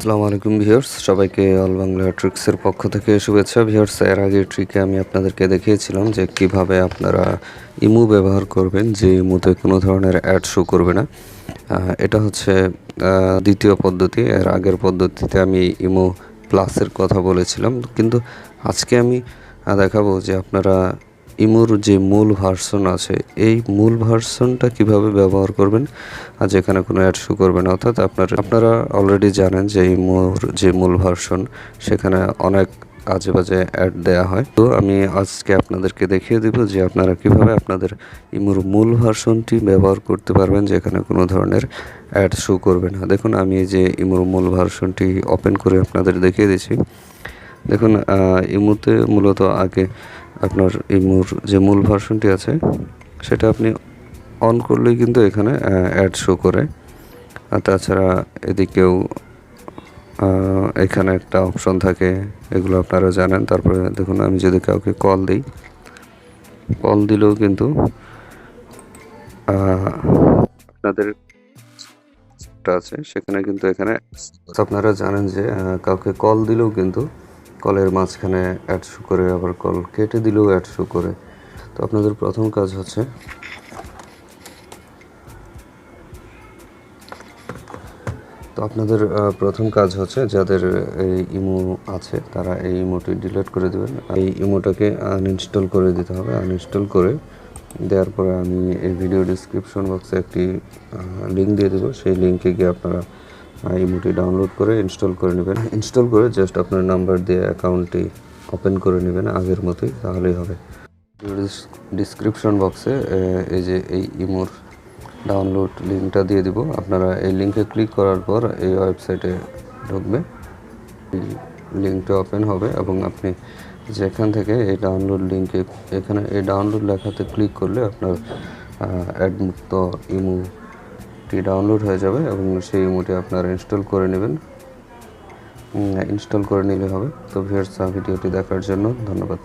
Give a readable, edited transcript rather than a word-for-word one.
আসসালামু আলাইকুম ভিউয়ার্স, সবাইকে অল বাংলা ট্রিক্সের পক্ষ থেকে শুভেচ্ছা। ভিউয়ার্স, এর আগের ট্রিকে আমি আপনাদেরকে দেখিয়েছিলাম যে কিভাবে আপনারা ইমো ব্যবহার করবেন যে ইমোতে কোনো ধরনের অ্যাড শো করবে না। এটা হচ্ছে দ্বিতীয় পদ্ধতি। এর আগের পদ্ধতিতে আমি ইমো প্লাসের কথা বলেছিলাম, কিন্তু আজকে আমি দেখাবো যে আপনারা ইমোর যে মূল ভার্সন আছে এই মূল ভার্সনটা কিভাবে ব্যবহার করবেন আর যেখানে কোনো অ্যাড শো করবে না। অর্থাৎ আপনারা অলরেডি জানেন যে ইমোর যে মূল ভার্সন সেখানে অনেক আজে বাজে অ্যাড দেওয়া হয়। তো আমি আজকে আপনাদেরকে দেখিয়ে দেব যে আপনারা কিভাবে আপনাদের ইমোর মূল ভার্সনটি ব্যবহার করতে পারবেন যেখানে কোনো ধরনের অ্যাড শো করবে না। দেখুন, আমি এই যে ইমোর মূল ভার্সনটি ওপেন করে আপনাদের দেখিয়ে দিচ্ছি। দেখুন, ইমোতে মূলত আগে আপনার ইমোর যে মূল ভার্সনটি আছে সেটা আপনি অন করলেই কিন্তু এখানে অ্যাড শো করে। আর তাছাড়া এদিকেও এখানে একটা অপশন থাকে, এগুলো আপনারা জানেন। তারপরে দেখুন, আমি যদি কাউকে কল দিই, কল দিলেও কিন্তু আপনাদের আছে সেখানে কিন্তু এখানে আপনারা জানেন যে কাউকে কল দিলেও কিন্তু কলের মাঝখানে অ্যাড শো করে, আবার কল কেটে দিলেও অ্যাড শো করে। তো আপনাদের প্রথম কাজ হচ্ছে যাদের এই ইমো আছে তারা এই ইমোটি ডিলিট করে দেবেন। এই ইমোটাকে আনইনস্টল করে দিতে হবে। আনইনস্টল করে দেওয়ার পরে আমি এই ভিডিও ডিসক্রিপশন বক্সে একটি লিঙ্ক দিয়ে দেবো। সেই লিঙ্কে গিয়ে আপনারা ইমোটি ডাউনলোড করে ইনস্টল করে নেবেন। ইনস্টল করে জাস্ট আপনার নাম্বার দিয়ে অ্যাকাউন্টটি ওপেন করে নেবেন আগের মতোই, তাহলেই হবে। ডিসক্রিপশন বক্সে এই যে এই ইমোর ডাউনলোড লিঙ্কটা দিয়ে দিব। আপনারা এই লিঙ্কে ক্লিক করার পর এই ওয়েবসাইটে ঢুকবে, এই লিঙ্কটা ওপেন হবে এবং আপনি যেখান থেকে এই ডাউনলোড লিঙ্কে এখানে এই ডাউনলোড লেখাতে ক্লিক করলে আপনার অ্যাডমুক্ত ইমোটি ডাউনলোড হয়ে যাবে এবং সেই ইমোটি আপনারা ইনস্টল করে নেবেন। ইনস্টল করে নিলে হবে। তো ভিউয়ার্স, ভিডিওটি দেখার জন্য ধন্যবাদ।